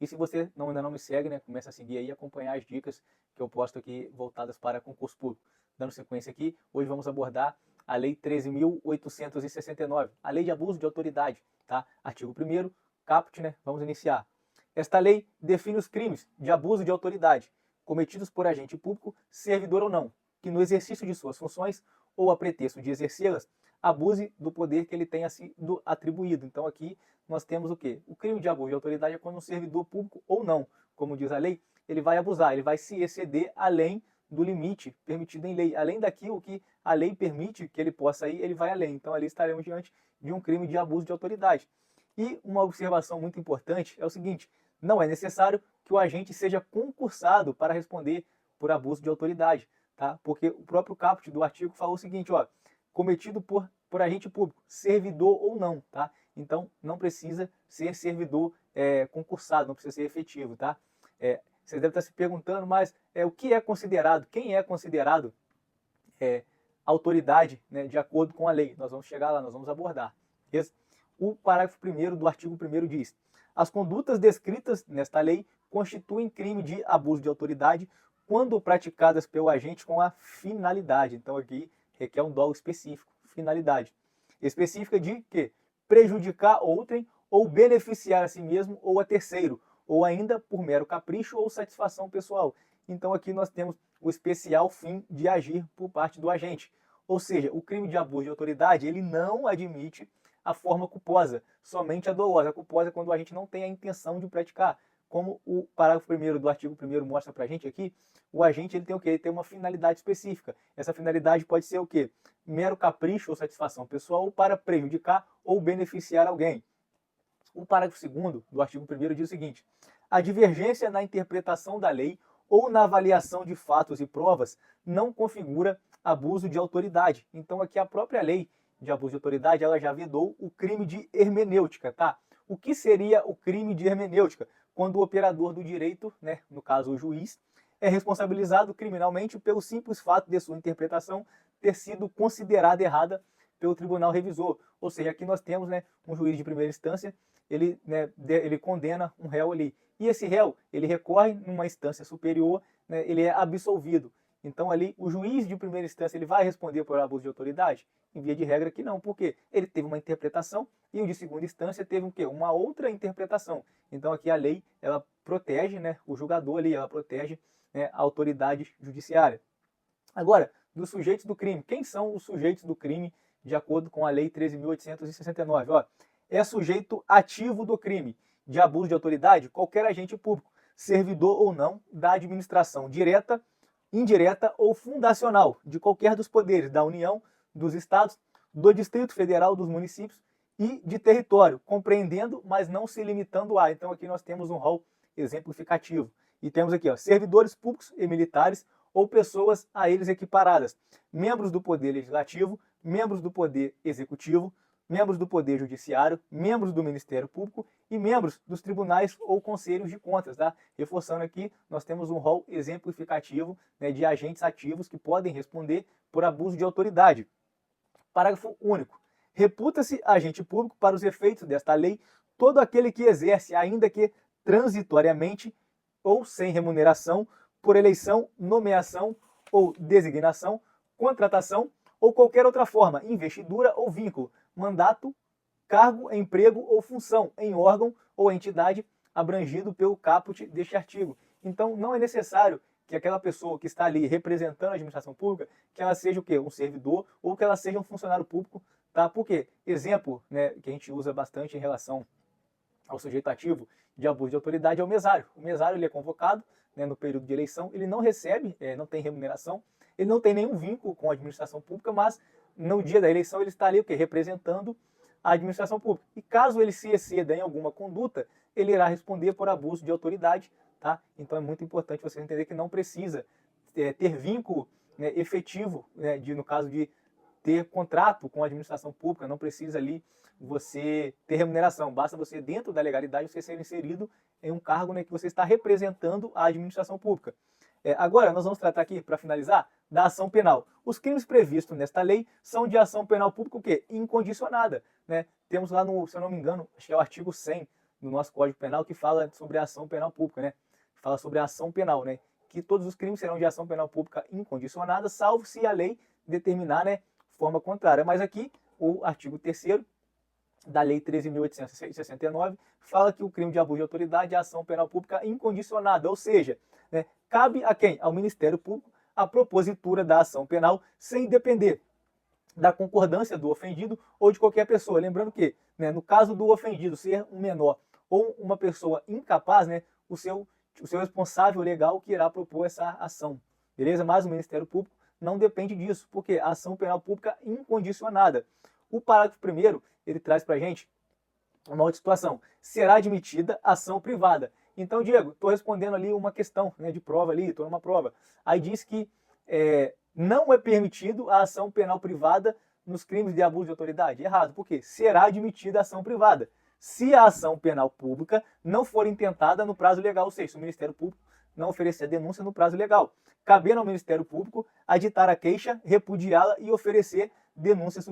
E se você ainda não me segue, né, começa a seguir aí e acompanhar as dicas que eu posto aqui voltadas para concurso público. Dando sequência aqui, hoje vamos abordar a Lei 13.869, a Lei de Abuso de Autoridade, tá? Artigo 1º, caput, né? Vamos iniciar. Esta lei define os crimes de abuso de autoridade cometidos por agente público, servidor ou não, que no exercício de suas funções ou a pretexto de exercê-las, abuse do poder que ele tenha sido atribuído. Então aqui nós temos o quê? O crime de abuso de autoridade é quando um servidor público ou não, como diz a lei, ele vai abusar, ele vai se exceder além do limite permitido em lei, além daquilo que a lei permite que ele possa ir, ele vai além. Então ali estaremos diante de um crime de abuso de autoridade. E uma observação muito importante é o seguinte: não é necessário que o agente seja concursado para responder por abuso de autoridade, tá? Porque o próprio caput do artigo falou o seguinte, ó, cometido por agente público, servidor ou não, tá? Então não precisa ser servidor concursado, não precisa ser efetivo, tá? Vocês devem estar se perguntando, mas o que é considerado, quem é considerado autoridade, né, de acordo com a lei? Nós vamos chegar lá, nós vamos abordar. Beleza? O parágrafo 1º do artigo 1º diz: as condutas descritas nesta lei constituem crime de abuso de autoridade quando praticadas pelo agente com a finalidade. Então aqui requer um dolo específico, finalidade. Específica de quê? Prejudicar outrem ou beneficiar a si mesmo ou a terceiro, ou ainda por mero capricho ou satisfação pessoal. Então aqui nós temos o especial fim de agir por parte do agente. Ou seja, o crime de abuso de autoridade, ele não admite a forma culposa, somente a dolosa. A culposa é quando a gente não tem a intenção de praticar. Como o parágrafo 1º do artigo 1º mostra pra gente aqui, o agente ele tem o quê? Ele tem uma finalidade específica. Essa finalidade pode ser o quê? Mero capricho ou satisfação pessoal, ou para prejudicar ou beneficiar alguém. O parágrafo 2º do artigo 1º diz o seguinte: a divergência na interpretação da lei ou na avaliação de fatos e provas não configura abuso de autoridade. Então aqui a própria lei de abuso de autoridade, ela já vedou o crime de hermenêutica, tá? O que seria o crime de hermenêutica? Quando o operador do direito, né, no caso o juiz, é responsabilizado criminalmente pelo simples fato de sua interpretação ter sido considerada errada pelo tribunal revisor. Ou seja, aqui nós temos, né, um juiz de primeira instância, ele condena um réu ali. E esse réu, ele recorre numa instância superior, né, ele é absolvido. Então ali o juiz de primeira instância ele vai responder por abuso de autoridade? Em via de regra que não, porque ele teve uma interpretação e o de segunda instância teve o quê? Uma outra interpretação. Então aqui a lei ela protege, né, o julgador ali, ela protege, né, a autoridade judiciária. Agora, dos sujeitos do crime. Quem são os sujeitos do crime de acordo com a Lei 13.869? Ó, é sujeito ativo do crime de abuso de autoridade qualquer agente público, servidor ou não, da administração direta, indireta ou fundacional de qualquer dos poderes da União, dos Estados, do Distrito Federal, dos municípios e de território, compreendendo, mas não se limitando a. Então aqui nós temos um rol exemplificativo. E temos aqui, ó, servidores públicos e militares ou pessoas a eles equiparadas, membros do Poder Legislativo, membros do Poder Executivo, membros do Poder Judiciário, membros do Ministério Público e membros dos tribunais ou conselhos de contas, tá? Reforçando aqui, nós temos um rol exemplificativo, né, de agentes ativos que podem responder por abuso de autoridade. Parágrafo único. Reputa-se agente público para os efeitos desta lei todo aquele que exerce, ainda que transitoriamente ou sem remuneração, por eleição, nomeação ou designação, contratação ou qualquer outra forma, investidura ou vínculo, mandato, cargo, emprego ou função em órgão ou entidade abrangido pelo caput deste artigo. Então não é necessário que aquela pessoa que está ali representando a administração pública, que ela seja o quê? Um servidor ou que ela seja um funcionário público, tá? Por quê? Exemplo, né, que a gente usa bastante em relação ao sujeito ativo de abuso de autoridade é o mesário. O mesário ele é convocado, né, no período de eleição, ele não recebe, não tem remuneração, ele não tem nenhum vínculo com a administração pública, mas no dia da eleição ele está ali o quê? Representando a administração pública. E caso ele se exceda em alguma conduta, ele irá responder por abuso de autoridade, tá? Então é muito importante você entender que não precisa ter vínculo, né, efetivo, né, no caso de ter contrato com a administração pública, não precisa ali você ter remuneração, basta você, dentro da legalidade, você ser inserido em um cargo, né, que você está representando a administração pública. Agora, nós vamos tratar aqui, para finalizar, da ação penal. Os crimes previstos nesta lei são de ação penal pública o quê? Incondicionada, né? Temos lá no, se eu não me engano, acho que é o artigo 100 no nosso Código Penal que fala sobre a ação penal pública, né? Fala sobre a ação penal, né? Que todos os crimes serão de ação penal pública incondicionada, salvo se a lei determinar, né, forma contrária. Mas aqui, o artigo 3º da Lei 13.869 fala que o crime de abuso de autoridade é ação penal pública incondicionada, ou seja, né, cabe a quem? Ao Ministério Público a propositura da ação penal sem depender da concordância do ofendido ou de qualquer pessoa. Lembrando que, né, no caso do ofendido ser um menor ou uma pessoa incapaz, né, o seu responsável legal que irá propor essa ação, beleza? Mas o Ministério Público não depende disso, porque a ação penal pública incondicionada. O parágrafo 1º, ele traz para a gente uma outra situação. Será admitida ação privada. Então, Diego, estou respondendo ali uma questão, né, de prova ali, estou numa prova. Aí diz que não é permitido a ação penal privada nos crimes de abuso de autoridade. Errado, porque será admitida a ação privada se a ação penal pública não for intentada no prazo legal, ou seja, se o Ministério Público não oferecer a denúncia no prazo legal. Cabendo ao Ministério Público aditar a queixa, repudiá-la e oferecer denúncia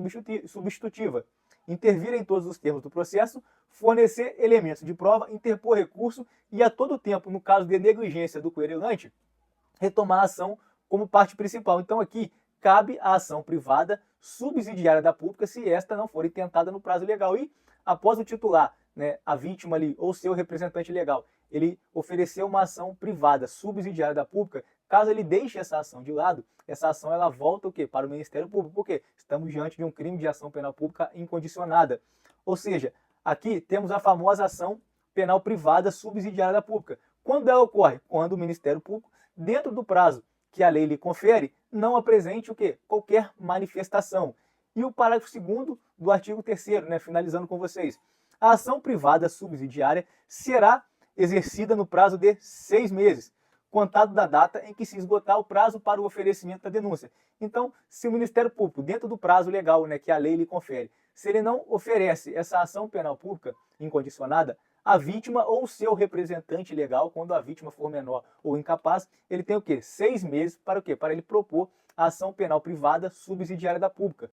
substitutiva. Intervir em todos os termos do processo, fornecer elementos de prova, interpor recurso e a todo tempo, no caso de negligência do querelante, retomar a ação como parte principal. Então aqui cabe a ação privada subsidiária da pública se esta não for intentada no prazo legal. E após o titular, né, a vítima ali ou seu representante legal, ele ofereceu uma ação privada subsidiária da pública, caso ele deixe essa ação de lado, essa ação ela volta o quê? Para o Ministério Público, porque estamos diante de um crime de ação penal pública incondicionada. Ou seja, aqui temos a famosa ação penal privada subsidiária da pública. Quando ela ocorre? Quando o Ministério Público, dentro do prazo que a lei lhe confere, não apresente o quê? Qualquer manifestação. E o parágrafo 2º do artigo 3º, né, finalizando com vocês. A ação privada subsidiária será exercida no prazo de 6 meses, contado da data em que se esgotar o prazo para o oferecimento da denúncia. Então, se o Ministério Público, dentro do prazo legal, né, que a lei lhe confere, se ele não oferece essa ação penal pública incondicionada, a vítima ou seu representante legal, quando a vítima for menor ou incapaz, ele tem o quê? 6 meses para o quê? Para ele propor a ação penal privada subsidiária da pública.